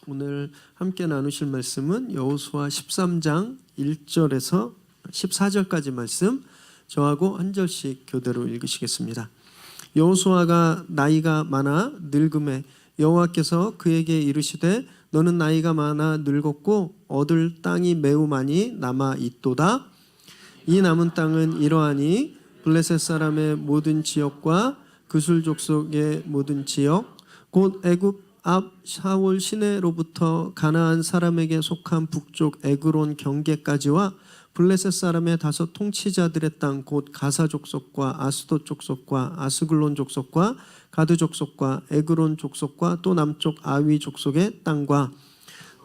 오늘 함께 나누실 말씀은 여호수아 13장 1절에서 14절까지 말씀, 저하고 한 절씩 교대로 읽으시겠습니다. 여호수아가 나이가 많아 늙음에 여호와께서 그에게 이르시되 너는 나이가 많아 늙었고 얻을 땅이 매우 많이 남아 있도다. 이 남은 땅은 이러하니 블레셋 사람의 모든 지역과 그술 족속의 모든 지역, 곧 애굽 앞 샤올 시내로부터 가나안 사람에게 속한 북쪽 에그론 경계까지와 블레셋 사람의 5 통치자들의 땅, 곧 가사 족속과 아스돗 족속과 아스글론 족속과 가드 족속과 에그론 족속과 또 남쪽 아위 족속의 땅과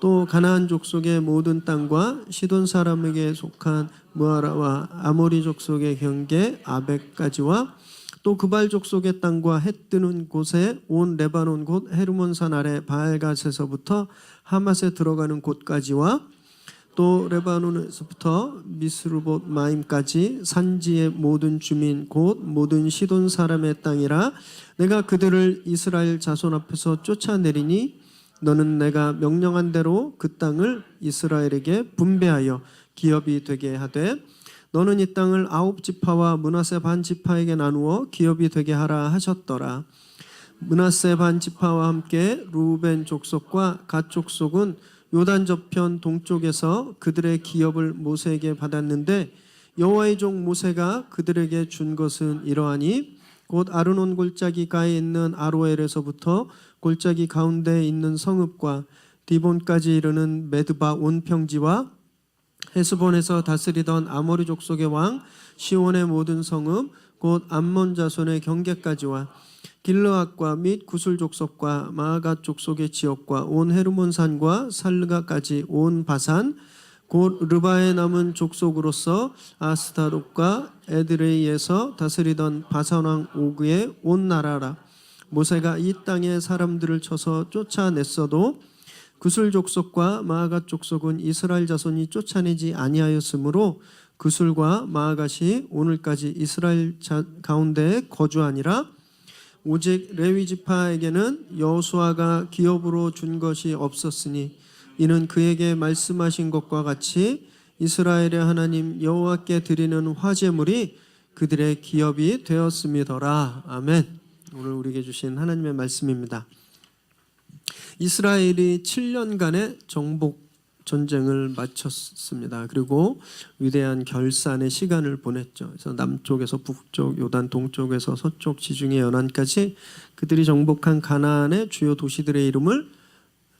또 가나안 족속의 모든 땅과 시돈 사람에게 속한 무아라와 아모리 족속의 경계 아벡까지와 또 그발 족속의 땅과 해 뜨는 곳에 온 레바논 곧 헤르몬산 아래 바알갓에서부터 하맛에 들어가는 곳까지와 또 레바논에서부터 미스르봇 마임까지 산지의 모든 주민 곧 모든 시돈 사람의 땅이라. 내가 그들을 이스라엘 자손 앞에서 쫓아내리니 너는 내가 명령한 대로 그 땅을 이스라엘에게 분배하여 기업이 되게 하되 너는 이 땅을 9지파와 므낫세 반 지파에게 나누어 기업이 되게 하라 하셨더라. 므낫세 반 지파와 함께 루벤 족속과 갓 족속은 요단 저편 동쪽에서 그들의 기업을 모세에게 받았는데 여호와의 종 모세가 그들에게 준 것은 이러하니 곧 아르논 골짜기 가에 있는 아로엘에서부터 골짜기 가운데에 있는 성읍과 디본까지 이르는 메드바 온 평지와 헤스본에서 다스리던 아모리 족속의 왕 시온의 모든 성읍 곧 암몬 자손의 경계까지와 길르앗과 및 구술 족속과 마아갓 족속의 지역과 온 헤르몬 산과 살르가까지 온 바산 곧 르바에 남은 족속으로서 아스타롯과 에드레이에서 다스리던 바산 왕 오그의 온 나라라. 모세가 이 땅의 사람들을 쳐서 쫓아냈어도 구술 족속과 마아갓 족속은 이스라엘 자손이 쫓아내지 아니하였으므로 구술과 마아갓이 오늘까지 이스라엘 가운데에 거주하니라. 오직 레위 지파에게는 여호수아가 기업으로 준 것이 없었으니 이는 그에게 말씀하신 것과 같이 이스라엘의 하나님 여호와께 드리는 화제물이 그들의 기업이 되었음이더라. 아멘. 오늘 우리에게 주신 하나님의 말씀입니다. 이스라엘이 7년간의 정복 전쟁을 마쳤습니다. 그리고 위대한 결산의 시간을 보냈죠. 그래서 남쪽에서 북쪽, 요단 동쪽에서 서쪽, 지중해 연안까지 그들이 정복한 가나안의 주요 도시들의 이름을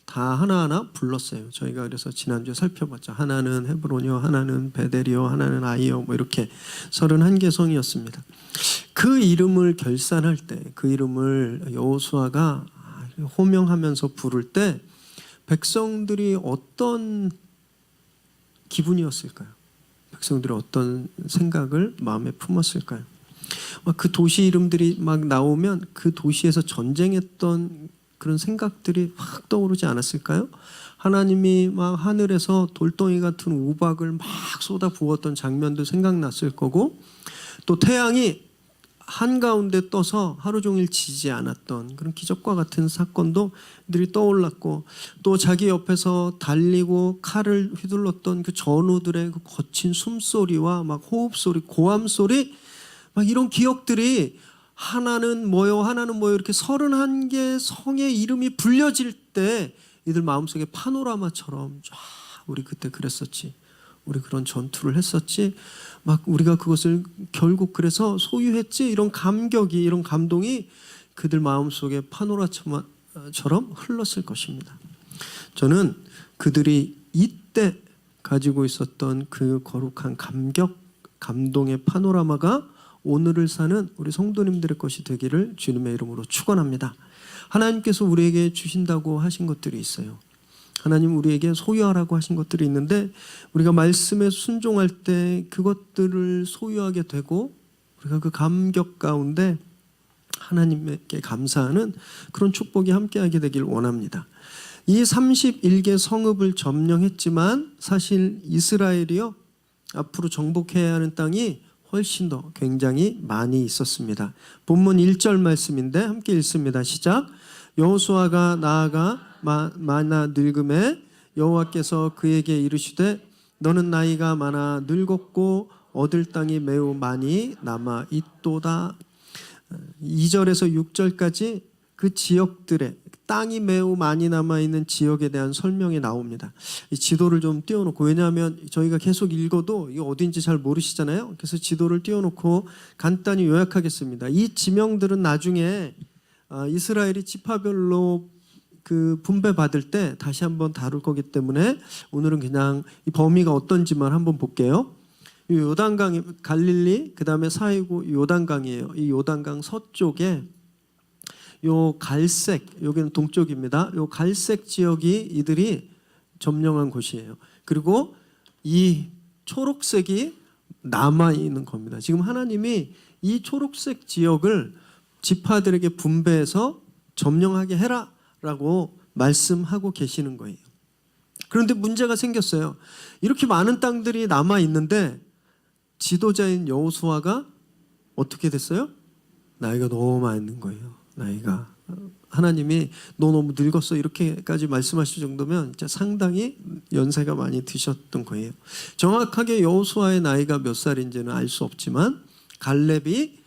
다 하나하나 불렀어요. 저희가 그래서 지난주에 살펴봤죠. 하나는 헤브론이요, 하나는 베델이요, 하나는 아이요, 뭐 이렇게 31개 성이었습니다. 그 이름을 결산할 때, 그 이름을 여호수아가 호명하면서 부를 때 백성들이 어떤 기분이었을까요? 백성들이 어떤 생각을 마음에 품었을까요? 그 도시 이름들이 막 나오면 그 도시에서 전쟁했던 그런 생각들이 확 떠오르지 않았을까요? 하나님이 막 하늘에서 돌덩이 같은 우박을 막 쏟아 부었던 장면도 생각났을 거고, 또 태양이 한가운데 떠서 하루 종일 지지 않았던 그런 기적과 같은 사건도 들이 떠올랐고, 또 자기 옆에서 달리고 칼을 휘둘렀던 그 전우들의 그 거친 숨소리와 막 호흡소리, 고함소리, 막 이런 기억들이 하나는 뭐요, 하나는 뭐요 이렇게 31개 성의 이름이 불려질 때 이들 마음속에 파노라마처럼 쫙 우리 그때 그랬었지, 우리 그런 전투를 했었지, 막 우리가 그것을 결국 그래서 소유했지, 이런 감격이, 이런 감동이 그들 마음속에 파노라처럼 흘렀을 것입니다. 저는 그들이 이때 가지고 있었던 그 거룩한 감격, 감동의 파노라마가 오늘을 사는 우리 성도님들의 것이 되기를 주님의 이름으로 축원합니다. 하나님께서 우리에게 주신다고 하신 것들이 있어요. 하나님 우리에게 소유하라고 하신 것들이 있는데, 우리가 말씀에 순종할 때 그것들을 소유하게 되고 우리가 그 감격 가운데 하나님께 감사하는 그런 축복이 함께하게 되길 원합니다. 이 31개 성읍을 점령했지만 사실 이스라엘이요, 앞으로 정복해야 하는 땅이 훨씬 더 굉장히 많이 있었습니다. 본문 1절 말씀인데 함께 읽습니다. 시작. 여호수아가 나아가 많아 늙음에 여호와께서 그에게 이르시되 너는 나이가 많아 늙었고 얻을 땅이 매우 많이 남아 있도다. 2절에서 6절까지 그 지역들의 땅이 매우 많이 남아있는 지역에 대한 설명이 나옵니다. 이 지도를 좀 띄워놓고, 왜냐하면 저희가 계속 읽어도 이게 어딘지 잘 모르시잖아요. 그래서 지도를 띄워놓고 간단히 요약하겠습니다. 이 지명들은 나중에 이스라엘이 지파별로 그 분배받을 때 다시 한번 다룰 거기 때문에 오늘은 그냥 이 범위가 어떤지만 한번 볼게요. 이 요단강이 갈릴리, 그 다음에 사이고 요단강이에요. 이 요단강 서쪽에 요 갈색, 여기는 동쪽입니다. 요 갈색 지역이 이들이 점령한 곳이에요. 그리고 이 초록색이 남아 있는 겁니다. 지금 하나님이 이 초록색 지역을 지파들에게 분배해서 점령하게 해라라고 말씀하고 계시는 거예요. 그런데 문제가 생겼어요. 이렇게 많은 땅들이 남아 있는데 지도자인 여호수아가 어떻게 됐어요? 나이가 너무 많은 거예요. 나이가. 하나님이 너 너무 늙었어 이렇게까지 말씀하실 정도면 진짜 상당히 연세가 많이 드셨던 거예요. 정확하게 여호수아의 나이가 몇 살인지는 알 수 없지만 갈렙이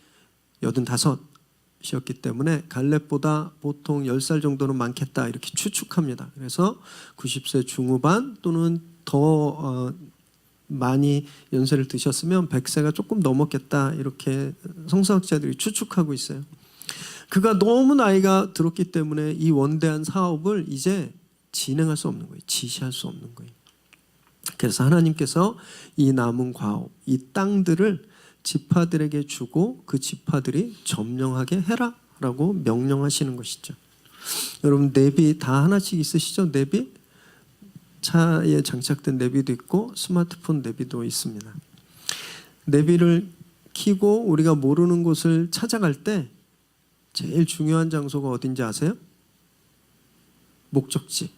85이었기 때문에 갈렙보다 보통 10살 정도는 많겠다 이렇게 추측합니다. 그래서 90세 중후반 또는 더 많이 연세를 드셨으면 100세가 조금 넘었겠다 이렇게 성서학자들이 추측하고 있어요. 그가 너무 나이가 들었기 때문에 이 원대한 사업을 이제 진행할 수 없는 거예요. 지시할 수 없는 거예요. 그래서 하나님께서 이 남은 과업, 이 땅들을 지파들에게 주고 그 지파들이 점령하게 해라라고 명령하시는 것이죠. 여러분 내비 다 하나씩 있으시죠? 내비? 차에 장착된 내비도 있고 스마트폰 내비도 있습니다. 내비를 켜고 우리가 모르는 곳을 찾아갈 때 제일 중요한 장소가 어딘지 아세요? 목적지.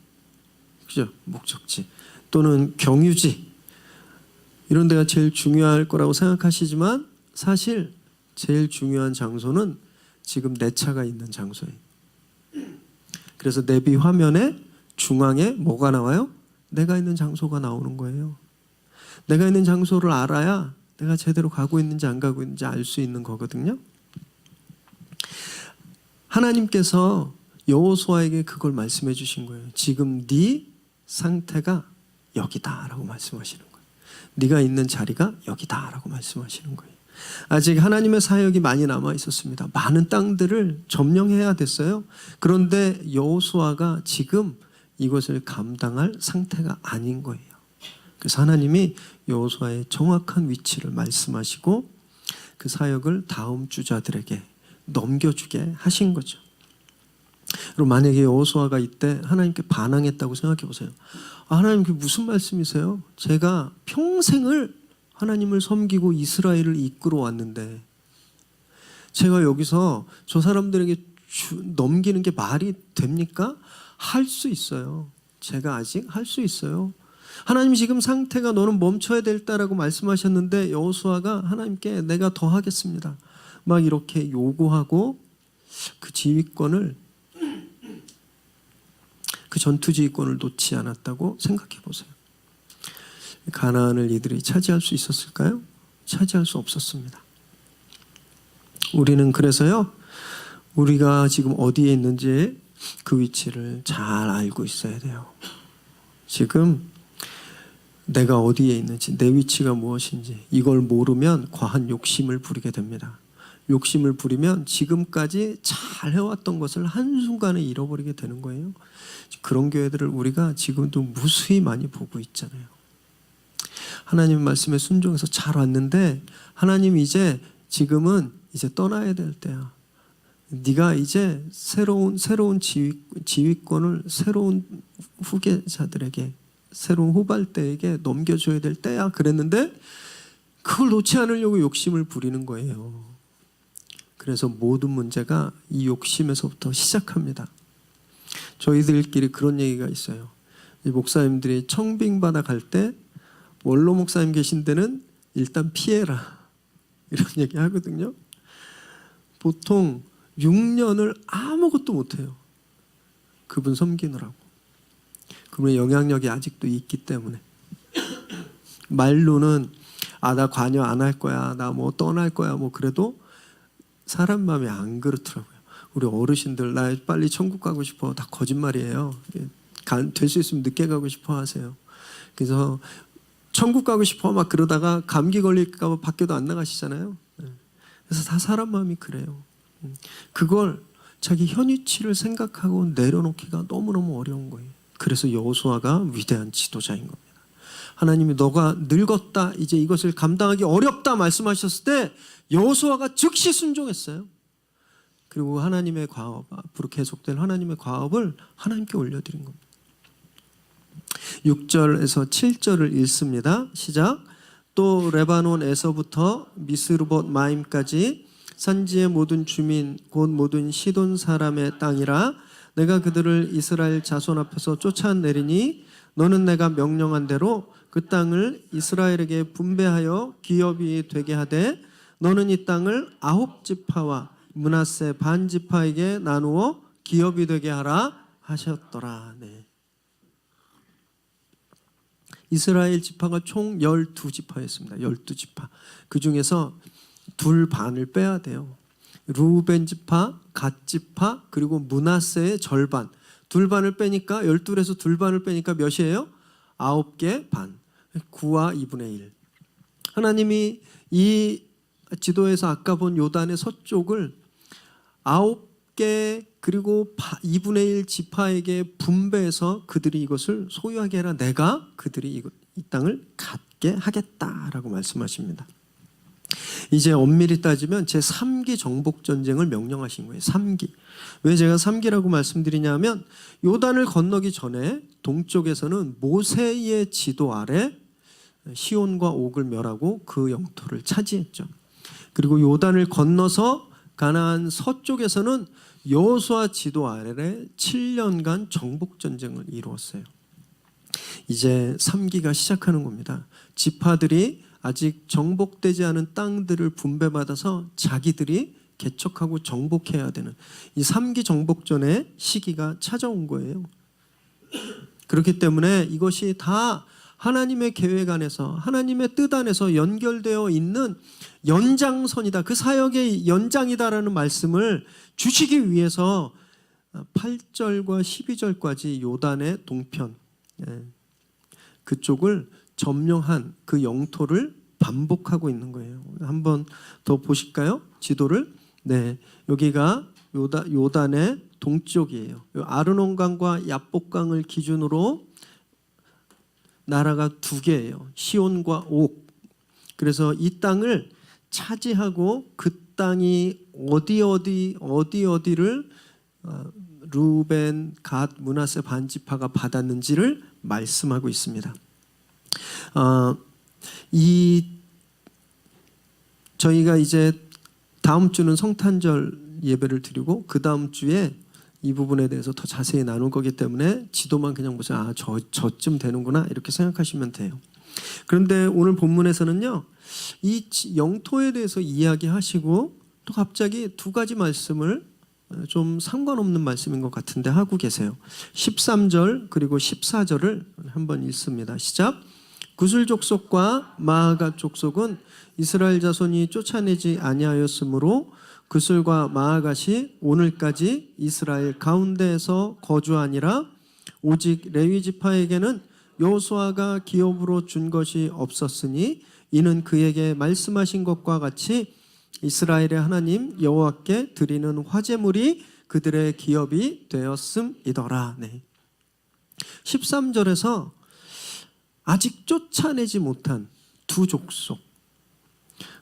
그죠? 목적지. 또는 경유지. 이런 데가 제일 중요할 거라고 생각하시지만 사실 제일 중요한 장소는 지금 내 차가 있는 장소예요. 그래서 내비 화면에 중앙에 뭐가 나와요? 내가 있는 장소가 나오는 거예요. 내가 있는 장소를 알아야 내가 제대로 가고 있는지 안 가고 있는지 알 수 있는 거거든요. 하나님께서 여호수아에게 그걸 말씀해 주신 거예요. 지금 네 상태가 여기다라고 말씀하시는 거예요. 네가 있는 자리가 여기다라고 말씀하시는 거예요. 아직 하나님의 사역이 많이 남아 있었습니다. 많은 땅들을 점령해야 됐어요. 그런데 여호수아가 지금 이것을 감당할 상태가 아닌 거예요. 그래서 하나님이 여호수아의 정확한 위치를 말씀하시고 그 사역을 다음 주자들에게 넘겨주게 하신 거죠. 그럼 만약에 여호수아가 이때 하나님께 반항했다고 생각해 보세요. 하나님 그게 무슨 말씀이세요? 제가 평생을 하나님을 섬기고 이스라엘을 이끌어 왔는데 제가 여기서 저 사람들에게 넘기는 게 말이 됩니까? 할 수 있어요. 제가 아직 할 수 있어요. 하나님 지금 상태가 너는 멈춰야 될다라고 말씀하셨는데 여호수아가 하나님께 내가 더 하겠습니다. 막 이렇게 요구하고 그 지휘권을 그 전투 지휘권을 놓지 않았다고 생각해 보세요. 가나안을 이들이 차지할 수 있었을까요? 차지할 수 없었습니다. 우리는 그래서요. 우리가 지금 어디에 있는지 그 위치를 잘 알고 있어야 돼요. 지금 내가 어디에 있는지 내 위치가 무엇인지 이걸 모르면 과한 욕심을 부리게 됩니다. 욕심을 부리면 지금까지 잘 해왔던 것을 한순간에 잃어버리게 되는 거예요. 그런 교회들을 우리가 지금도 무수히 많이 보고 있잖아요. 하나님 말씀에 순종해서 잘 왔는데 하나님 이제 지금은 이제 떠나야 될 때야. 네가 이제 새로운 지휘권을 새로운 후계자들에게 새로운 후발대에게 넘겨줘야 될 때야 그랬는데 그걸 놓지 않으려고 욕심을 부리는 거예요. 그래서 모든 문제가 이 욕심에서부터 시작합니다. 저희들끼리 그런 얘기가 있어요. 이 목사님들이 청빙받아 갈 때 원로 목사님 계신 데는 일단 피해라. 이런 얘기 하거든요. 보통 6년을 아무것도 못해요. 그분 섬기느라고. 그분의 영향력이 아직도 있기 때문에. 말로는 나 관여 안 할 거야, 나 뭐 떠날 거야, 뭐 그래도 사람 마음이 안 그렇더라고요. 우리 어르신들 나 빨리 천국 가고 싶어, 다 거짓말이에요. 될 수 있으면 늦게 가고 싶어 하세요. 그래서 천국 가고 싶어 막 그러다가 감기 걸릴까 봐 밖에도 안 나가시잖아요. 그래서 다 사람 마음이 그래요. 그걸 자기 현위치를 생각하고 내려놓기가 너무너무 어려운 거예요. 그래서 여호수아가 위대한 지도자인 겁니다. 하나님이 너가 늙었다, 이제 이것을 감당하기 어렵다 말씀하셨을 때 여호수아가 즉시 순종했어요. 그리고 하나님의 과업, 앞으로 계속될 하나님의 과업을 하나님께 올려드린 겁니다. 6절에서 7절을 읽습니다. 시작. 또 레바논에서부터 미스르봇 마임까지 산지의 모든 주민 곧 모든 시돈 사람의 땅이라 내가 그들을 이스라엘 자손 앞에서 쫓아내리니 너는 내가 명령한 대로 그 땅을 이스라엘에게 분배하여 기업이 되게 하되 너는 이 땅을 9지파와 므낫세 반지파에게 나누어 기업이 되게 하라 하셨더라. 네. 이스라엘 지파가 총 12지파였습니다. 12지파. 그 중에서 둘 반을 빼야 돼요. 루벤 지파, 갓 지파, 그리고 므낫세의 절반. 둘 반을 빼니까 12에서 둘 반을 빼니까 몇이에요? 9개 반. 9와 2분의 1. 하나님이 이 지도에서 아까 본 요단의 서쪽을 9개 그리고 2분의 1 지파에게 분배해서 그들이 이것을 소유하게 해라. 내가 그들이 이 땅을 갖게 하겠다라고 말씀하십니다. 이제 엄밀히 따지면 제3기 정복전쟁을 명령하신 거예요. 3기. 왜 제가 3기라고 말씀드리냐면 요단을 건너기 전에 동쪽에서는 모세의 지도 아래 시온과 옥을 멸하고 그 영토를 차지했죠. 그리고 요단을 건너서 가나안 서쪽에서는 여호수아 지도 아래 7년간 정복전쟁을 이루었어요. 이제 3기가 시작하는 겁니다. 지파들이 아직 정복되지 않은 땅들을 분배받아서 자기들이 개척하고 정복해야 되는 이 3기 정복전의 시기가 찾아온 거예요. 그렇기 때문에 이것이 다 하나님의 계획 안에서 하나님의 뜻 안에서 연결되어 있는 연장선이다. 그 사역의 연장이다라는 말씀을 주시기 위해서 8절과 12절까지 요단의 동편 그쪽을 점령한 그 영토를 반복하고 있는 거예요. 한번 더 보실까요? 지도를. 네, 여기가 요단의 동쪽이에요. 아르논강과 야복강을 기준으로 나라가 두 개예요. 시온과 옥. 그래서 이 땅을 차지하고 그 땅이 어디를 루벤, 갓, 므낫세 반지파가 받았는지를 말씀하고 있습니다. 저희가 이제 다음 주는 성탄절 예배를 드리고 그 다음 주에 이 부분에 대해서 더 자세히 나눌 거기 때문에 지도만 그냥 보세요. 저쯤 되는구나 이렇게 생각하시면 돼요. 그런데 오늘 본문에서는요, 이 영토에 대해서 이야기하시고 또 갑자기 두 가지 말씀을 좀 상관없는 말씀인 것 같은데 하고 계세요. 13절 그리고 14절을 한번 읽습니다. 시작. 구슬 족속과 마아가 족속은 이스라엘 자손이 쫓아내지 아니하였으므로 구슬과 마아갓이 오늘까지 이스라엘 가운데에서 거주하니라. 오직 레위 지파에게는 여호수아가 기업으로 준 것이 없었으니 이는 그에게 말씀하신 것과 같이 이스라엘의 하나님 여호와께 드리는 화제물이 그들의 기업이 되었음이더라. 네. 13절에서 아직 쫓아내지 못한 두 족속,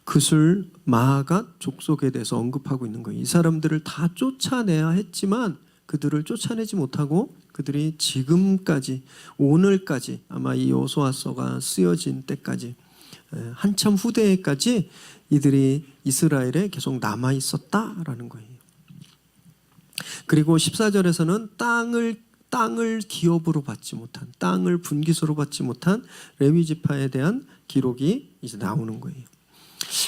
그술, 마아갓 족속에 대해서 언급하고 있는 거예요. 이 사람들을 다 쫓아내야 했지만 그들을 쫓아내지 못하고 그들이 지금까지, 오늘까지, 아마 이 여호수아서가 쓰여진 때까지 한참 후대에까지 이들이 이스라엘에 계속 남아 있었다라는 거예요. 그리고 14절에서는 땅을 기업으로 받지 못한, 땅을 분기소로 받지 못한 레위 지파에 대한 기록이 이제 나오는 거예요.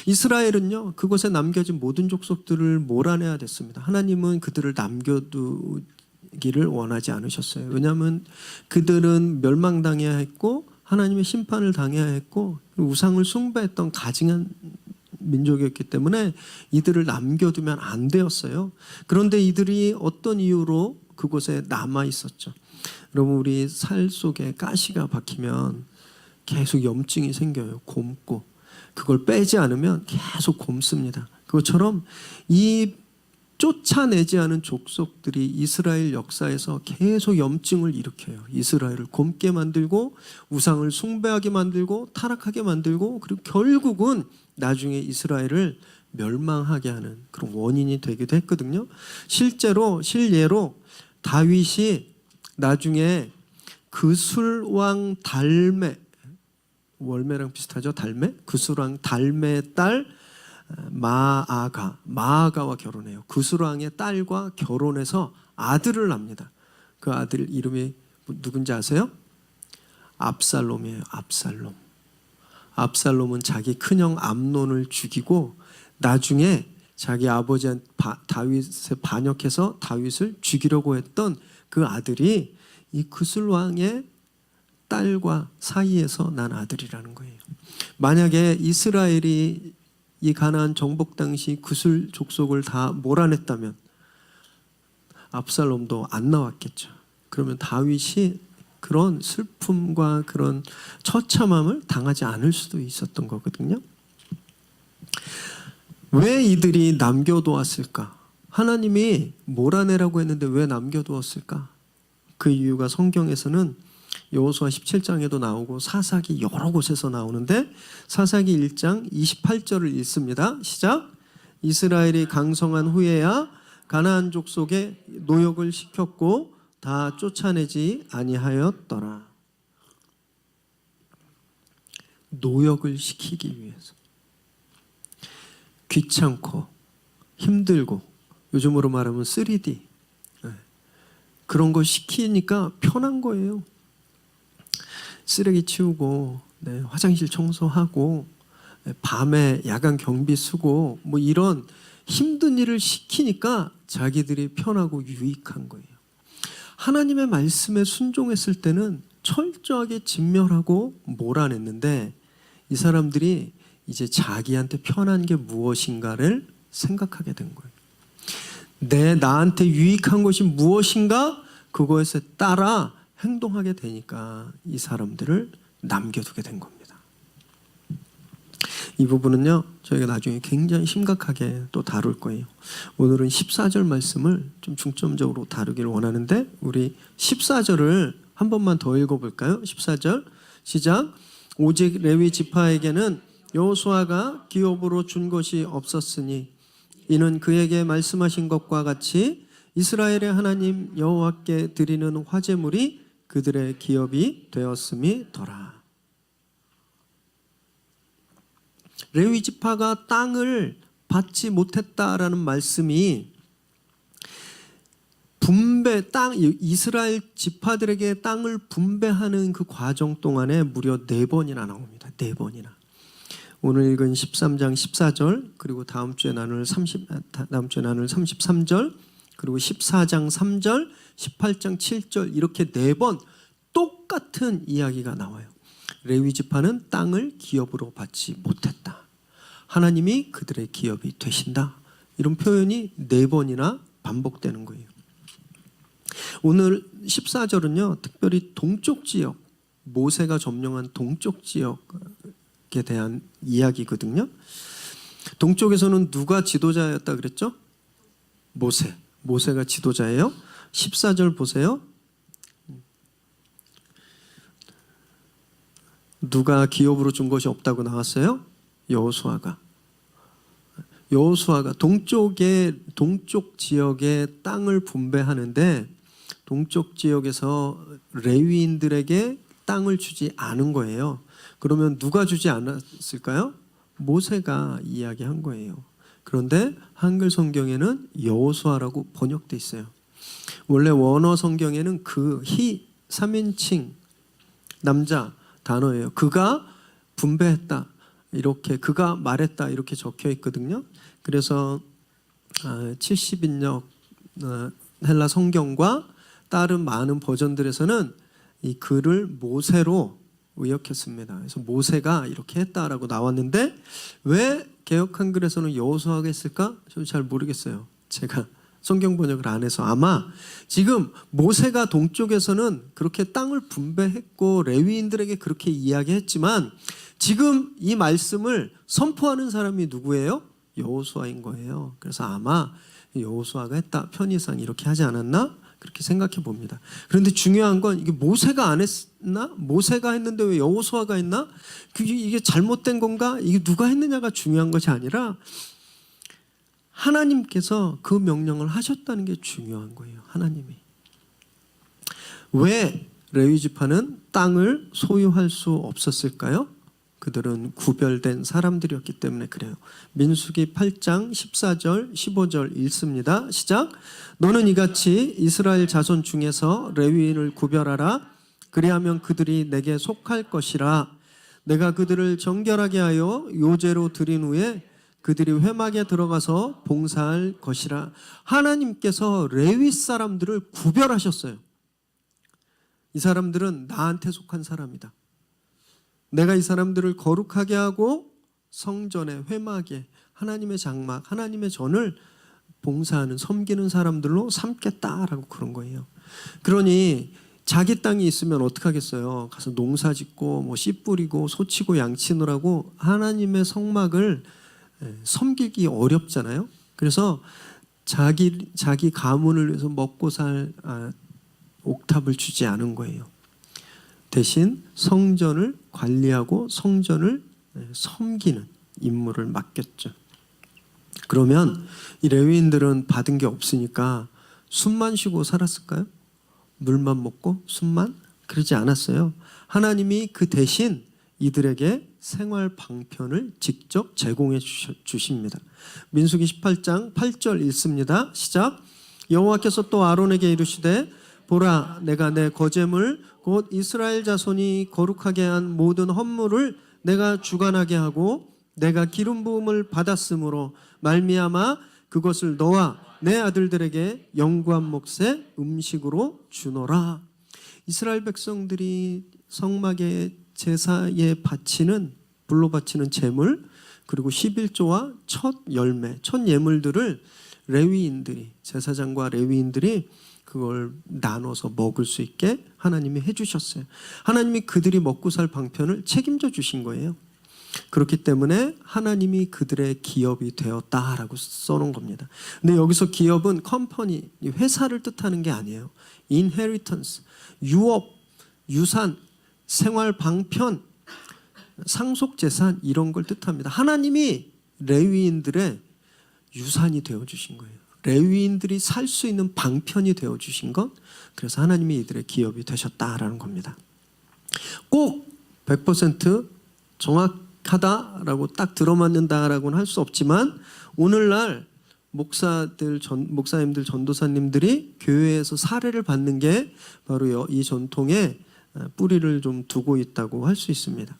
이스라엘은요, 그곳에 남겨진 모든 족속들을 몰아내야 됐습니다. 하나님은 그들을 남겨두기를 원하지 않으셨어요. 왜냐하면 그들은 멸망당해야 했고 하나님의 심판을 당해야 했고 우상을 숭배했던 가증한 민족이었기 때문에 이들을 남겨두면 안 되었어요. 그런데 이들이 어떤 이유로 그곳에 남아 있었죠. 여러분, 우리 살 속에 가시가 박히면 계속 염증이 생겨요. 곪고 그걸 빼지 않으면 계속 곪습니다. 그것처럼 이 쫓아내지 않은 족속들이 이스라엘 역사에서 계속 염증을 일으켜요. 이스라엘을 곪게 만들고 우상을 숭배하게 만들고 타락하게 만들고 그리고 결국은 나중에 이스라엘을 멸망하게 하는 그런 원인이 되기도 했거든요. 실제로 실예로 다윗이 나중에 그술왕 달메, 월메랑 비슷하죠? 달메? 그술왕 달메의 딸 마아가와 결혼해요. 그술왕의 딸과 결혼해서 아들을 낳습니다. 그 아들 이름이 누군지 아세요? 압살롬이에요. 압살롬. 압살롬은 자기 큰형 암논을 죽이고 나중에 자기 아버지 다윗에 반역해서 다윗을 죽이려고 했던 그 아들이 이 그술왕의 딸과 사이에서 난 아들이라는 거예요. 만약에 이스라엘이 이 가나안 정복 당시 그술 족속을 다 몰아냈다면 압살롬도 안 나왔겠죠. 그러면 다윗이 그런 슬픔과 그런 처참함을 당하지 않을 수도 있었던 거거든요. 왜 이들이 남겨두었을까? 하나님이 몰아내라고 했는데 왜 남겨두었을까? 그 이유가 성경에서는 여호수아 17장에도 나오고 사사기 여러 곳에서 나오는데 사사기 1장 28절을 읽습니다. 시작. 이스라엘이 강성한 후에야 가나안 족속에 노역을 시켰고 다 쫓아내지 아니하였더라. 노역을 시키기 위해서. 귀찮고 힘들고 요즘으로 말하면 3D 그런 거 시키니까 편한 거예요. 쓰레기 치우고 화장실 청소하고 밤에 야간 경비 쓰고 뭐 이런 힘든 일을 시키니까 자기들이 편하고 유익한 거예요. 하나님의 말씀에 순종했을 때는 철저하게 진멸하고 몰아냈는데 이 사람들이 이제 자기한테 편한 게 무엇인가를 생각하게 된 거예요. 나한테 유익한 것이 무엇인가 그것에 따라 행동하게 되니까 이 사람들을 남겨두게 된 겁니다. 이 부분은요 저희가 나중에 굉장히 심각하게 또 다룰 거예요. 오늘은 14절 말씀을 좀 중점적으로 다루기를 원하는데 우리 14절을 한 번만 더 읽어볼까요? 14절 시작. 오직 레위 지파에게는 여호수아가 기업으로 준 것이 없었으니 이는 그에게 말씀하신 것과 같이 이스라엘의 하나님 여호와께 드리는 화제물이 그들의 기업이 되었음이더라. 레위 지파가 땅을 받지 못했다라는 말씀이 이스라엘 지파들에게 땅을 분배하는 그 과정 동안에 무려 4번이나 나옵니다. 4번이나. 오늘 읽은 13장 14절 그리고 다음 주에 나눌 33절 그리고 14장 3절 18장 7절 이렇게 4번 똑같은 이야기가 나와요. 레위 지파는 땅을 기업으로 받지 못했다. 하나님이 그들의 기업이 되신다. 이런 표현이 4번이나 반복되는 거예요. 오늘 14절은요 특별히 동쪽 지역 모세가 점령한 동쪽 지역에 대한 이야기거든요. 동쪽에서는 누가 지도자였다 그랬죠? 모세가 지도자예요. 14절 보세요. 누가 기업으로 준 것이 없다고 나왔어요? 여호수아가 동쪽 지역의 땅을 분배하는데 동쪽 지역에서 레위인들에게 땅을 주지 않은 거예요. 그러면 누가 주지 않았을까요? 모세가 이야기한 거예요. 그런데 한글 성경에는 여호수아라고 번역돼 있어요. 원래 원어 성경에는 그 3인칭 남자 단어예요. 그가 분배했다. 이렇게 그가 말했다 이렇게 적혀 있거든요. 그래서 70인역 헬라 성경과 다른 많은 버전들에서는 이 글을 모세로 의역했습니다. 그래서 모세가 이렇게 했다라고 나왔는데 왜 개역 한글에서는 여호수아가 했을까? 저는 잘 모르겠어요. 제가 성경 번역을 안 해서 아마 지금 모세가 동쪽에서는 그렇게 땅을 분배했고 레위인들에게 그렇게 이야기했지만 지금 이 말씀을 선포하는 사람이 누구예요? 여호수아인 거예요. 그래서 아마 여호수아가 했다 편의상 이렇게 하지 않았나? 그렇게 생각해 봅니다. 그런데 중요한 건 이게 모세가 안 했나? 모세가 했는데 왜 여호수아가 했나? 이게 잘못된 건가? 이게 누가 했느냐가 중요한 것이 아니라 하나님께서 그 명령을 하셨다는 게 중요한 거예요. 하나님이. 왜 레위 지파는 땅을 소유할 수 없었을까요? 그들은 구별된 사람들이었기 때문에 그래요. 민수기 8장 14절 15절 읽습니다. 시작. 너는 이같이 이스라엘 자손 중에서 레위인을 구별하라. 그리하면 그들이 내게 속할 것이라. 내가 그들을 정결하게 하여 요제로 드린 후에 그들이 회막에 들어가서 봉사할 것이라. 하나님께서 레위 사람들을 구별하셨어요. 이 사람들은 나한테 속한 사람이다. 내가 이 사람들을 거룩하게 하고 성전에 회막에 하나님의 장막, 하나님의 전을 봉사하는 섬기는 사람들로 삼겠다라고 그런 거예요. 그러니 자기 땅이 있으면 어떡하겠어요? 가서 농사 짓고 뭐 씨 뿌리고 소 치고 양 치느라고 하나님의 성막을 섬기기 어렵잖아요. 그래서 자기 가문을 위해서 먹고 살 옥탑을 주지 않은 거예요. 대신 성전을 관리하고 성전을 섬기는 임무를 맡겼죠. 그러면 이 레위인들은 받은 게 없으니까 숨만 쉬고 살았을까요? 물만 먹고 숨만? 그러지 않았어요. 하나님이 그 대신 이들에게 생활 방편을 직접 제공해 주십니다. 민수기 18장 8절 읽습니다. 시작. 여호와께서 또 아론에게 이르시되 보라, 내가 내 거제물 곧 이스라엘 자손이 거룩하게 한 모든 헌물을 내가 주관하게 하고 내가 기름 부음을 받았으므로 말미암아 그것을 너와 내 아들들에게 영구한 몫의 음식으로 주노라. 이스라엘 백성들이 성막의 제사에 바치는 불로 바치는 제물 그리고 11조와 첫 열매, 첫 예물들을 레위인들이 제사장과 레위인들이 그걸 나눠서 먹을 수 있게 하나님이 해주셨어요. 하나님이 그들이 먹고 살 방편을 책임져 주신 거예요. 그렇기 때문에 하나님이 그들의 기업이 되었다라고 써놓은 겁니다. 근데 여기서 기업은 컴퍼니, 회사를 뜻하는 게 아니에요. 인헤리턴스, 유업, 유산, 생활 방편, 상속재산 이런 걸 뜻합니다. 하나님이 레위인들의 유산이 되어주신 거예요. 레위인들이 살 수 있는 방편이 되어주신 것, 그래서 하나님이 이들의 기업이 되셨다라는 겁니다. 꼭 100% 정확하다라고 딱 들어맞는다라고는 할 수 없지만 오늘날 목사님들, 전도사님들이 교회에서 사례를 받는 게 바로 이 전통에 뿌리를 좀 두고 있다고 할 수 있습니다.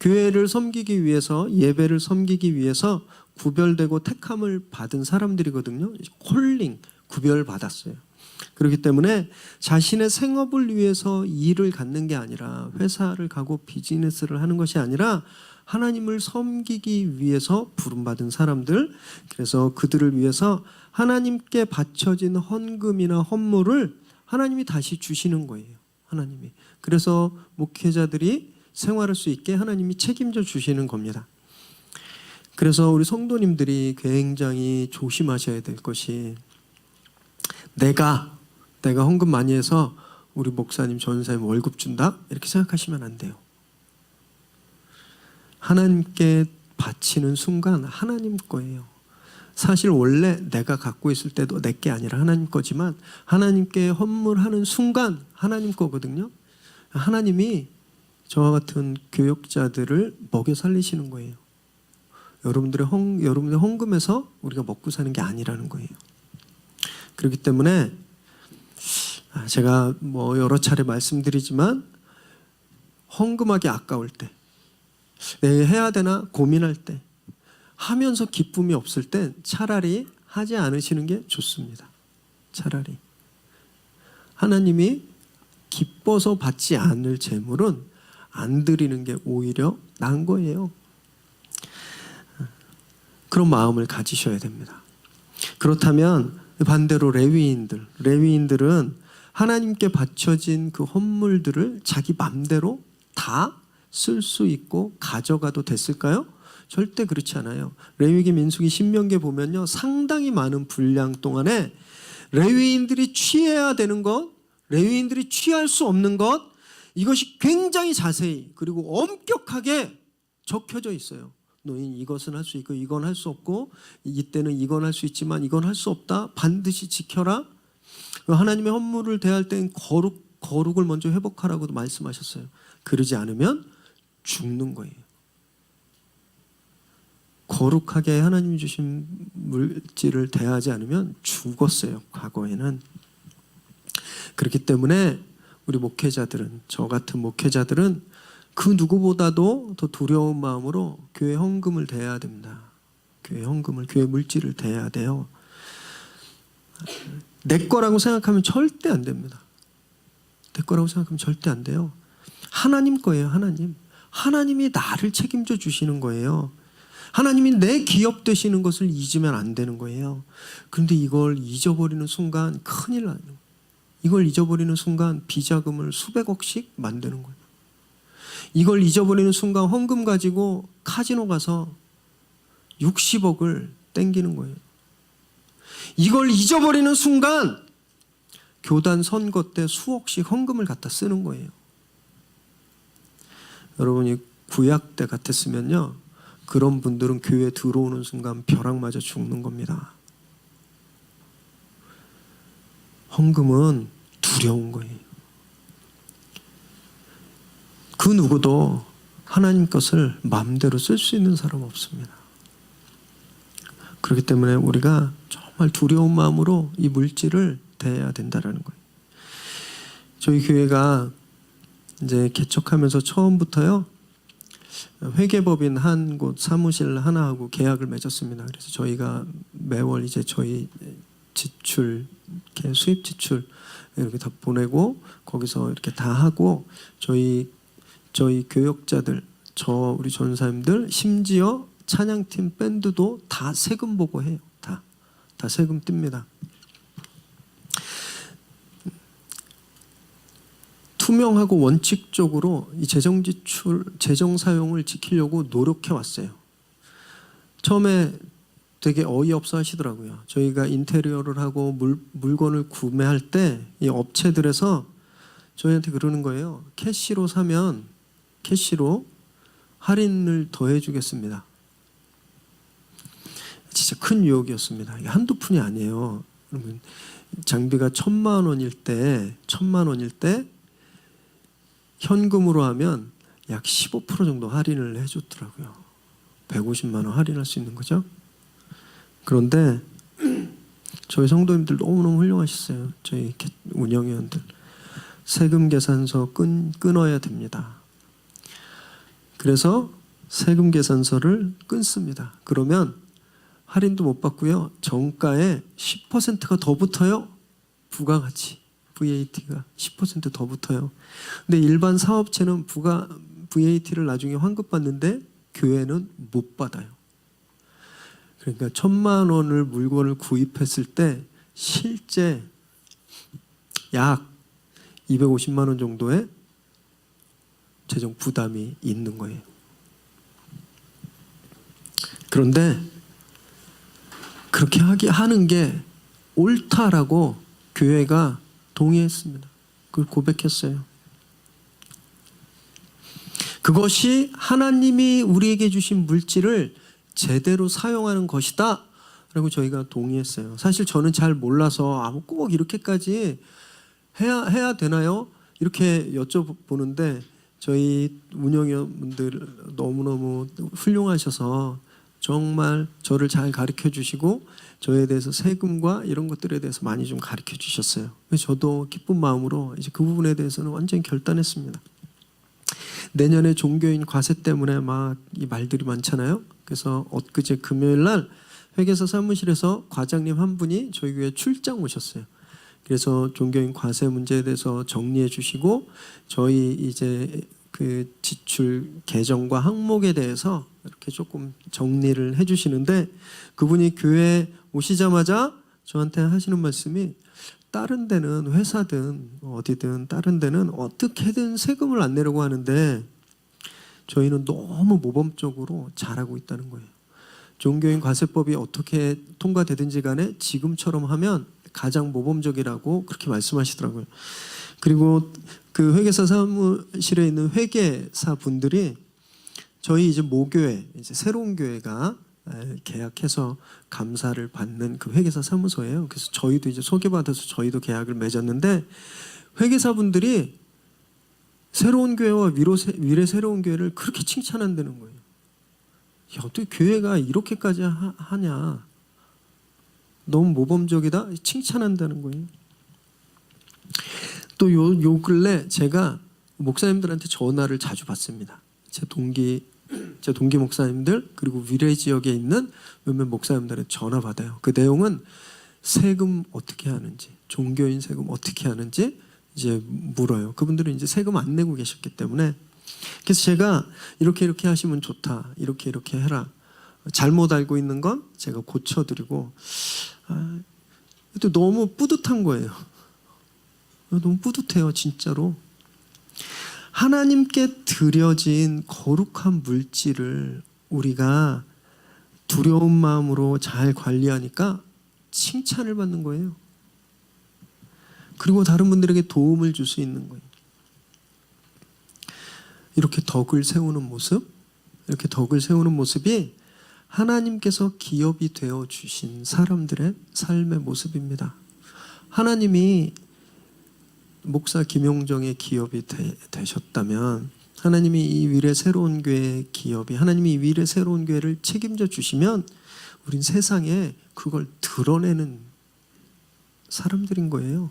교회를 섬기기 위해서, 예배를 섬기기 위해서 구별되고 택함을 받은 사람들이거든요. 콜링, 구별받았어요. 그렇기 때문에 자신의 생업을 위해서 일을 갖는 게 아니라 회사를 가고 비즈니스를 하는 것이 아니라 하나님을 섬기기 위해서 부름받은 사람들, 그래서 그들을 위해서 하나님께 바쳐진 헌금이나 헌물을 하나님이 다시 주시는 거예요. 하나님이. 그래서 목회자들이 생활할 수 있게 하나님이 책임져 주시는 겁니다. 그래서 우리 성도님들이 굉장히 조심하셔야 될 것이 내가 헌금 많이 해서 우리 목사님, 전사님 월급 준다? 이렇게 생각하시면 안 돼요. 하나님께 바치는 순간 하나님 거예요. 사실 원래 내가 갖고 있을 때도 내 게 아니라 하나님 거지만 하나님께 헌물하는 순간 하나님 거거든요. 하나님이 저와 같은 교역자들을 먹여 살리시는 거예요. 여러분들의 헌금에서 우리가 먹고 사는 게 아니라는 거예요. 그렇기 때문에 제가 여러 차례 말씀드리지만 헌금하기 아까울 때 해야 되나 고민할 때, 하면서 기쁨이 없을 땐 차라리 하지 않으시는 게 좋습니다. 차라리. 하나님이 기뻐서 받지 않을 재물은 안 드리는 게 오히려 나은 거예요. 그런 마음을 가지셔야 됩니다. 그렇다면 반대로 레위인들은 하나님께 바쳐진 그 헌물들을 자기 맘대로 다 쓸 수 있고 가져가도 됐을까요? 절대 그렇지 않아요. 레위기, 민수기, 신명기에 보면요, 상당히 많은 분량 동안에 레위인들이 취해야 되는 것, 레위인들이 취할 수 없는 것, 이것이 굉장히 자세히 그리고 엄격하게 적혀져 있어요. 너희는 이것은 할 수 있고 이건 할 수 없고, 이때는 이건 할 수 있지만 이건 할 수 없다. 반드시 지켜라. 하나님의 헌물을 대할 땐 거룩을 먼저 회복하라고도 말씀하셨어요. 그러지 않으면 죽는 거예요. 거룩하게 하나님이 주신 물질을 대하지 않으면 죽었어요. 과거에는. 그렇기 때문에 우리 목회자들은, 저 같은 목회자들은 그 누구보다도 더 두려운 마음으로 교회 헌금을 대해야 됩니다. 교회 헌금을, 교회 물질을 대해야 돼요. 내 거라고 생각하면 절대 안 됩니다. 내 거라고 생각하면 절대 안 돼요. 하나님 거예요. 하나님이 나를 책임져 주시는 거예요. 하나님이 내 기업 되시는 것을 잊으면 안 되는 거예요. 그런데 이걸 잊어버리는 순간 큰일 나요. 이걸 잊어버리는 순간 비자금을 수백억씩 만드는 거예요. 이걸 잊어버리는 순간 헌금 가지고 카지노 가서 60억을 땡기는 거예요. 이걸 잊어버리는 순간 교단 선거 때 수억씩 헌금을 갖다 쓰는 거예요. 여러분이 구약 때 같았으면요, 그런 분들은 교회에 들어오는 순간 벼락 맞아 죽는 겁니다. 헌금은 두려운 거예요. 그 누구도 하나님 것을 마음대로 쓸 수 있는 사람 없습니다. 그렇기 때문에 우리가 정말 두려운 마음으로 이 물질을 대해야 된다는 거예요. 저희 교회가 이제 개척하면서 처음부터요, 회계법인 한 곳 사무실 하나하고 계약을 맺었습니다. 그래서 저희가 매월 이제 저희 지출, 수입 지출 이렇게 다 보내고 거기서 이렇게 다 하고, 저희 교역자들, 우리 전사님들, 심지어 찬양팀 밴드도 다 세금 보고 해요. 다 세금 띱니다. 투명하고 원칙적으로 이 재정 사용을 지키려고 노력해 왔어요. 처음에 되게 어이없어 하시더라고요. 저희가 인테리어를 하고 물건을 구매할 때 이 업체들에서 저희한테 그러는 거예요. 캐시로 사면 캐시로 할인을 더 해주겠습니다. 진짜 큰 유혹이었습니다. 이게 한두 푼이 아니에요. 그러면 장비가 1,000만 원일 때 현금으로 하면 약 15% 정도 할인을 해줬더라고요. 150만 원 할인할 수 있는 거죠. 그런데 저희 성도님들 너무너무 훌륭하셨어요. 저희 운영위원들. 세금 계산서 끊어야 됩니다. 그래서 세금 계산서를 끊습니다. 그러면 할인도 못 받고요, 정가에 10%가 더 붙어요. 부가가치, VAT가 10% 더 붙어요. 근데 일반 사업체는 VAT를 나중에 환급받는데 교회는 못 받아요. 그러니까 1,000만 원을 물건을 구입했을 때 실제 약 250만 원 정도의 재정 부담이 있는 거예요. 그런데 그렇게 하는 게 옳다라고 교회가 동의했습니다. 그걸 고백했어요. 그것이 하나님이 우리에게 주신 물질을 제대로 사용하는 것이다 라고 저희가 동의했어요. 사실 저는 잘 몰라서 꼭 이렇게까지 해야 되나요? 이렇게 여쭤보는데 저희 운영위원분들 너무너무 훌륭하셔서 정말 저를 잘 가르쳐 주시고 저에 대해서 세금과 이런 것들에 대해서 많이 좀 가르쳐 주셨어요. 그래서 저도 기쁜 마음으로 이제 그 부분에 대해서는 완전히 결단했습니다. 내년에 종교인 과세 때문에 막 이 말들이 많잖아요. 그래서 엊그제 금요일 날 회계사 사무실에서 과장님 한 분이 저희 교회 출장 오셨어요. 그래서 종교인 과세 문제에 대해서 정리해 주시고 저희 이제 그 지출 계정과 항목에 대해서 이렇게 조금 정리를 해 주시는데, 그분이 교회 오시자마자 저한테 하시는 말씀이, 다른 데는 회사든 어디든 다른 데는 어떻게든 세금을 안 내려고 하는데 저희는 너무 모범적으로 잘하고 있다는 거예요. 종교인 과세법이 어떻게 통과되든지 간에 지금처럼 하면 가장 모범적이라고 그렇게 말씀하시더라고요. 그리고 그 회계사 사무실에 있는 회계사 분들이 저희 이제 모교회, 이제 새로운 교회가 계약해서 감사를 받는 그 회계사 사무소예요. 그래서 저희도 이제 소개받아서 저희도 계약을 맺었는데, 회계사분들이 새로운 교회와 미래 새로운 교회를 그렇게 칭찬한다는 거예요. 야, 어떻게 교회가 이렇게까지 하냐? 너무 모범적이다? 칭찬한다는 거예요. 또 요 근래 제가 목사님들한테 전화를 자주 받습니다. 제 동기 목사님들, 그리고 위례 지역에 있는 몇몇 목사님들한테 전화 받아요. 그 내용은 세금 어떻게 하는지, 종교인 세금 어떻게 하는지 이제 물어요. 그분들은 이제 세금 안 내고 계셨기 때문에. 그래서 제가 이렇게 하시면 좋다, 이렇게 해라, 잘못 알고 있는 건 제가 고쳐드리고, 또 너무 뿌듯한 거예요. 너무 뿌듯해요, 진짜로. 하나님께 드려진 거룩한 물질을 우리가 두려운 마음으로 잘 관리하니까 칭찬을 받는 거예요. 그리고 다른 분들에게 도움을 줄 수 있는 거예요. 이렇게 덕을 세우는 모습이 하나님께서 기업이 되어 주신 사람들의 삶의 모습입니다. 하나님이 목사 김용정의 기업이 되셨다면, 하나님이 이 위례 새로운 교회의 기업이, 하나님이 이 위례 새로운 교회를 책임져 주시면 우린 세상에 그걸 드러내는 사람들인 거예요.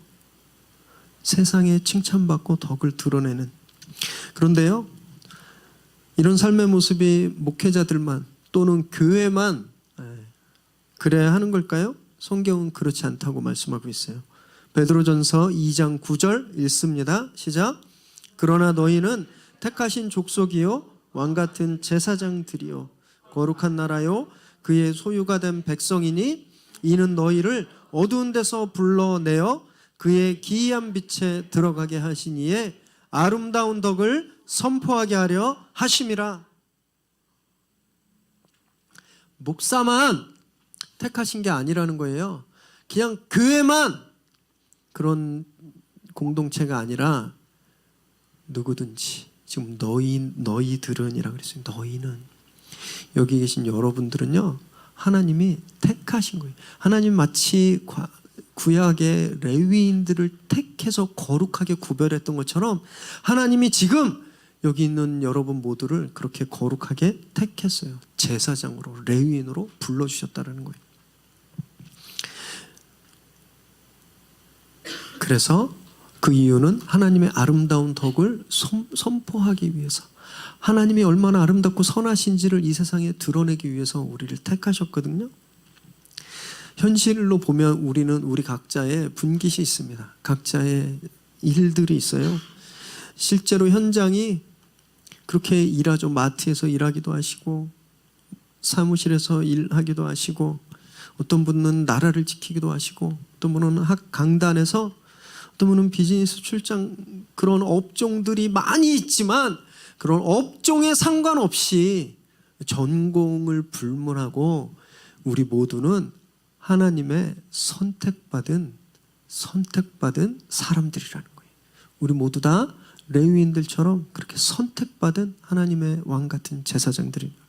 세상에 칭찬받고 덕을 드러내는. 그런데요, 이런 삶의 모습이 목회자들만 또는 교회만 그래야 하는 걸까요? 성경은 그렇지 않다고 말씀하고 있어요. 베드로전서 2장 9절 읽습니다. 시작. 그러나 너희는 택하신 족속이요 왕같은 제사장들이요 거룩한 나라요 그의 소유가 된 백성이니, 이는 너희를 어두운 데서 불러내어 그의 기이한 빛에 들어가게 하신 이의 아름다운 덕을 선포하게 하려 하심이라. 목사만 택하신 게 아니라는 거예요. 그냥 교회만 그런 공동체가 아니라 누구든지, 지금 너희들은이라고 그랬어요. 너희는, 여기 계신 여러분들은요, 하나님이 택하신 거예요. 하나님 마치 구약의 레위인들을 택해서 거룩하게 구별했던 것처럼 하나님이 지금 여기 있는 여러분 모두를 그렇게 거룩하게 택했어요. 제사장으로, 레위인으로 불러주셨다는 거예요. 그래서 그 이유는 하나님의 아름다운 덕을 선포하기 위해서, 하나님이 얼마나 아름답고 선하신지를 이 세상에 드러내기 위해서 우리를 택하셨거든요. 현실로 보면 우리 각자의 분깃이 있습니다. 각자의 일들이 있어요. 실제로 현장이 그렇게 일하죠. 마트에서 일하기도 하시고, 사무실에서 일하기도 하시고, 어떤 분은 나라를 지키기도 하시고, 어떤 분은 강단에서, 어떤 분은 비즈니스 출장, 그런 업종들이 많이 있지만 그런 업종에 상관없이 전공을 불문하고 우리 모두는 하나님의 선택받은 사람들이라는 거예요. 우리 모두 다 레위인들처럼 그렇게 선택받은 하나님의 왕 같은 제사장들입니다.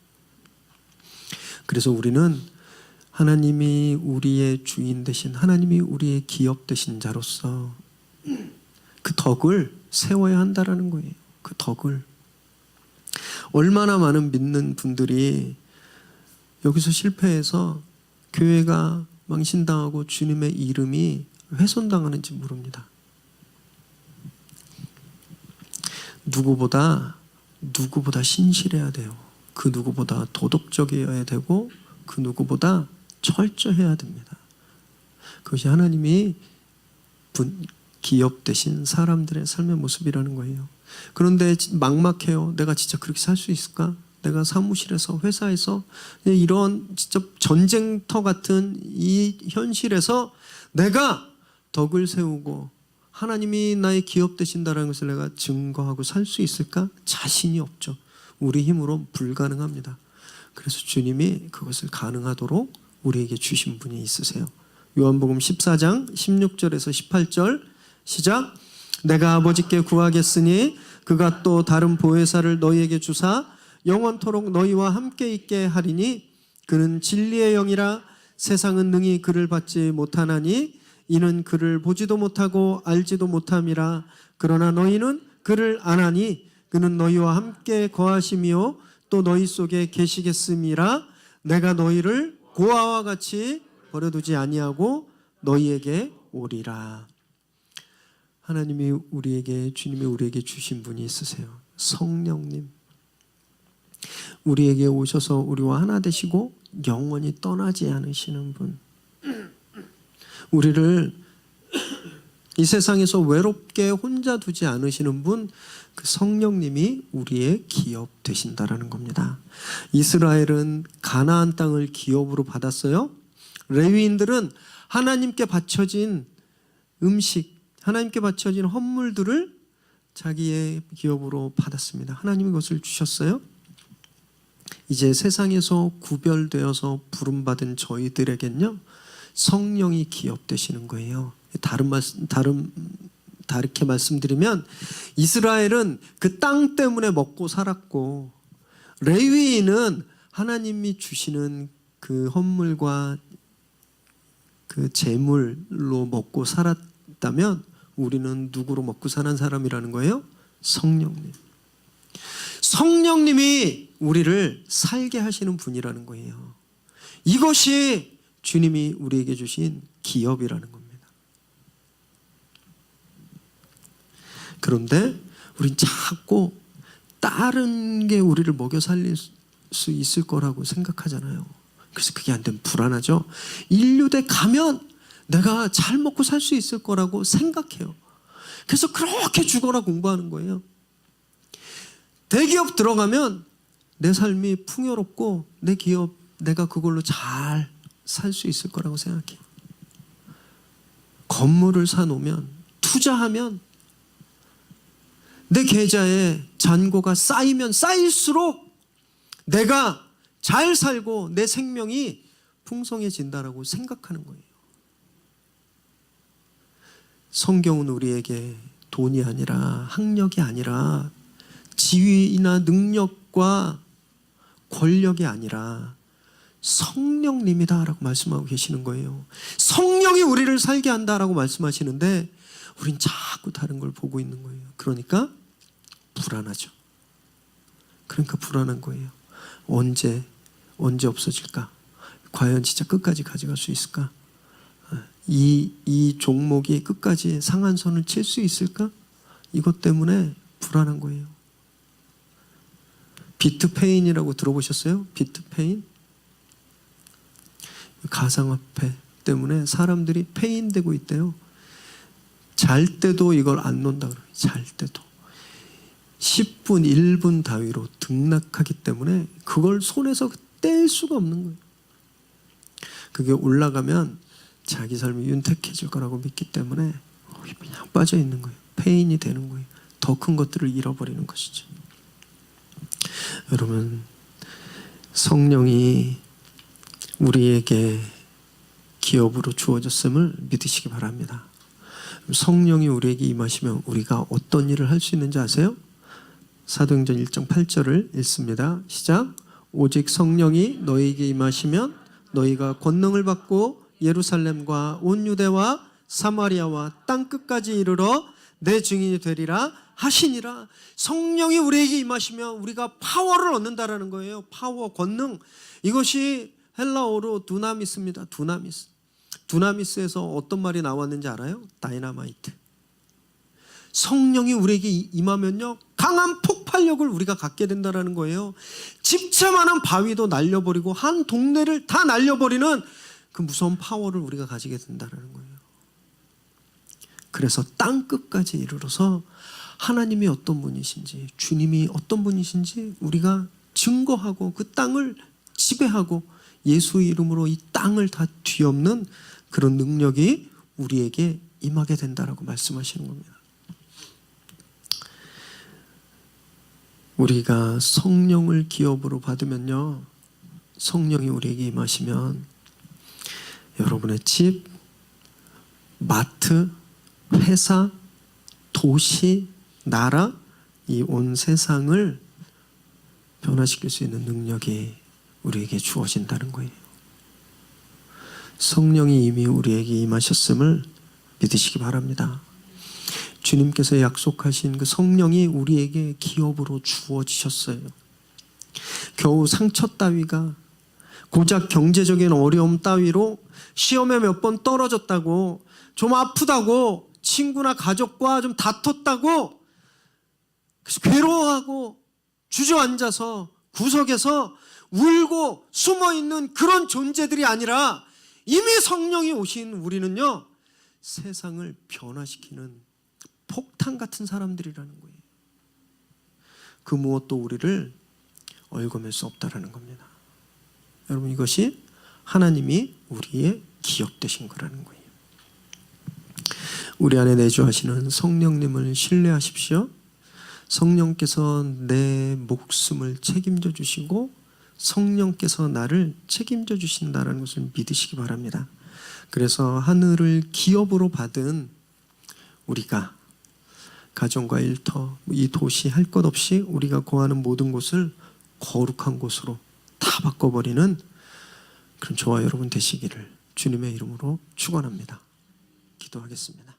그래서 우리는 하나님이 우리의 주인 되신, 하나님이 우리의 기업 되신 자로서 그 덕을 세워야 한다라는 거예요. 그 덕을. 얼마나 많은 믿는 분들이 여기서 실패해서 교회가 망신당하고 주님의 이름이 훼손당하는지 모릅니다. 누구보다 누구보다 신실해야 돼요. 그 누구보다 도덕적이어야 되고 그 누구보다 철저해야 됩니다. 그것이 하나님이 기업 대신 사람들의 삶의 모습이라는 거예요. 그런데 막막해요. 내가 진짜 그렇게 살 수 있을까? 내가 사무실에서 회사에서 이런 진짜 전쟁터 같은 이 현실에서 내가 덕을 세우고 하나님이 나의 기업 되신다는 것을 내가 증거하고 살 수 있을까? 자신이 없죠. 우리 힘으로 불가능합니다. 그래서 주님이 그것을 가능하도록 우리에게 주신 분이 있으세요. 요한복음 14장 16절에서 18절 시작. 내가 아버지께 구하겠으니 그가 또 다른 보혜사를 너희에게 주사 영원토록 너희와 함께 있게 하리니 그는 진리의 영이라 세상은 능히 그를 받지 못하나니 이는 그를 보지도 못하고 알지도 못함이라. 그러나 너희는 그를 아나니 그는 너희와 함께 거하심이요 또 너희 속에 계시겠음이라. 내가 너희를 고아와 같이 버려두지 아니하고 너희에게 오리라. 하나님이 주님이 우리에게 주신 분이 있으세요. 성령님. 우리에게 오셔서 우리와 하나 되시고 영원히 떠나지 않으시는 분. 우리를 이 세상에서 외롭게 혼자 두지 않으시는 분, 그 성령님이 우리의 기업 되신다라는 겁니다. 이스라엘은 가나안 땅을 기업으로 받았어요. 레위인들은 하나님께 바쳐진 음식, 하나님께 바쳐진 헌물들을 자기의 기업으로 받았습니다. 하나님이 그것을 주셨어요. 이제 세상에서 구별되어서 부름받은 저희들에겐요, 성령이 기업 되시는 거예요. 다르게 말씀드리면 이스라엘은 그 땅 때문에 먹고 살았고 레위인은 하나님이 주시는 그 헌물과 그 제물로 먹고 살았다면 우리는 누구로 먹고 사는 사람이라는 거예요? 성령님. 성령님이 우리를 살게 하시는 분이라는 거예요. 이것이 주님이 우리에게 주신 기업이라는 겁니다. 그런데 우린 자꾸 다른 게 우리를 먹여 살릴 수 있을 거라고 생각하잖아요. 그래서 그게 안 되면 불안하죠. 인류대 가면 내가 잘 먹고 살 수 있을 거라고 생각해요. 그래서 그렇게 죽어라 공부하는 거예요. 대기업 들어가면 내 삶이 풍요롭고 내 기업 내가 그걸로 잘 살 수 있을 거라고 생각해요. 건물을 사놓으면 투자하면 내 계좌에 잔고가 쌓이면 쌓일수록 내가 잘 살고 내 생명이 풍성해진다라고 생각하는 거예요. 성경은 우리에게 돈이 아니라 학력이 아니라 지위나 능력과 권력이 아니라 성령님이다라고 말씀하고 계시는 거예요. 성령이 우리를 살게 한다라고 말씀하시는데 우린 자꾸 다른 걸 보고 있는 거예요. 그러니까 불안하죠. 그러니까 불안한 거예요. 언제 없어질까? 과연 진짜 끝까지 가져갈 수 있을까? 이 종목이 끝까지 상한선을 칠 수 있을까? 이것 때문에 불안한 거예요. 비트페인이라고 들어보셨어요? 비트페인? 가상화폐 때문에 사람들이 페인되고 있대요. 잘 때도 이걸 안 놓는다 그래요. 잘 때도 10분, 1분 단위로 등락하기 때문에 그걸 손에서 뗄 수가 없는 거예요. 그게 올라가면 자기 삶이 윤택해질 거라고 믿기 때문에 그냥 빠져 있는 거예요. 페인이 되는 거예요. 더 큰 것들을 잃어버리는 것이죠. 여러분, 성령이 우리에게 기업으로 주어졌음을 믿으시기 바랍니다. 성령이 우리에게 임하시면 우리가 어떤 일을 할 수 있는지 아세요? 사도행전 1장 8절을 읽습니다. 시작. 오직 성령이 너희에게 임하시면 너희가 권능을 받고 예루살렘과 온 유대와 사마리아와 땅끝까지 이르러 내 증인이 되리라 하시니라. 성령이 우리에게 임하시면 우리가 파워를 얻는다라는 거예요. 파워, 권능. 이것이 헬라어로 두나미스입니다. 두나미스. 두나미스에서 어떤 말이 나왔는지 알아요? 다이너마이트. 성령이 우리에게 임하면요, 강한 폭발력을 우리가 갖게 된다는 거예요. 집채만한 바위도 날려버리고 한 동네를 다 날려버리는 그 무서운 파워를 우리가 가지게 된다는 거예요. 그래서 땅 끝까지 이르러서 하나님이 어떤 분이신지, 주님이 어떤 분이신지 우리가 증거하고 그 땅을 지배하고 예수의 이름으로 이 땅을 다 뒤엎는 그런 능력이 우리에게 임하게 된다라고 말씀하시는 겁니다. 우리가 성령을 기업으로 받으면요, 성령이 우리에게 임하시면 여러분의 집, 마트, 회사, 도시, 나라, 이 온 세상을 변화시킬 수 있는 능력이 우리에게 주어진다는 거예요. 성령이 이미 우리에게 임하셨음을 믿으시기 바랍니다. 주님께서 약속하신 그 성령이 우리에게 기업으로 주어지셨어요. 겨우 상처 따위가, 고작 경제적인 어려움 따위로 시험에 몇 번 떨어졌다고, 좀 아프다고, 친구나 가족과 좀 다퉜다고, 그래서 괴로워하고 주저앉아서 구석에서 울고 숨어있는 그런 존재들이 아니라 이미 성령이 오신 우리는요, 세상을 변화시키는 폭탄 같은 사람들이라는 거예요. 그 무엇도 우리를 얽어맬 수 없다라는 겁니다. 여러분, 이것이 하나님이 우리의 기업 되신 거라는 거예요. 우리 안에 내주하시는 성령님을 신뢰하십시오. 성령께서 내 목숨을 책임져 주시고 성령께서 나를 책임져 주신다는 것을 믿으시기 바랍니다. 그래서 하늘을 기업으로 받은 우리가 가정과 일터, 이 도시 할 것 없이 우리가 거하는 모든 곳을 거룩한 곳으로 다 바꿔버리는 그런 저와 여러분 되시기를 주님의 이름으로 축원합니다. 기도하겠습니다.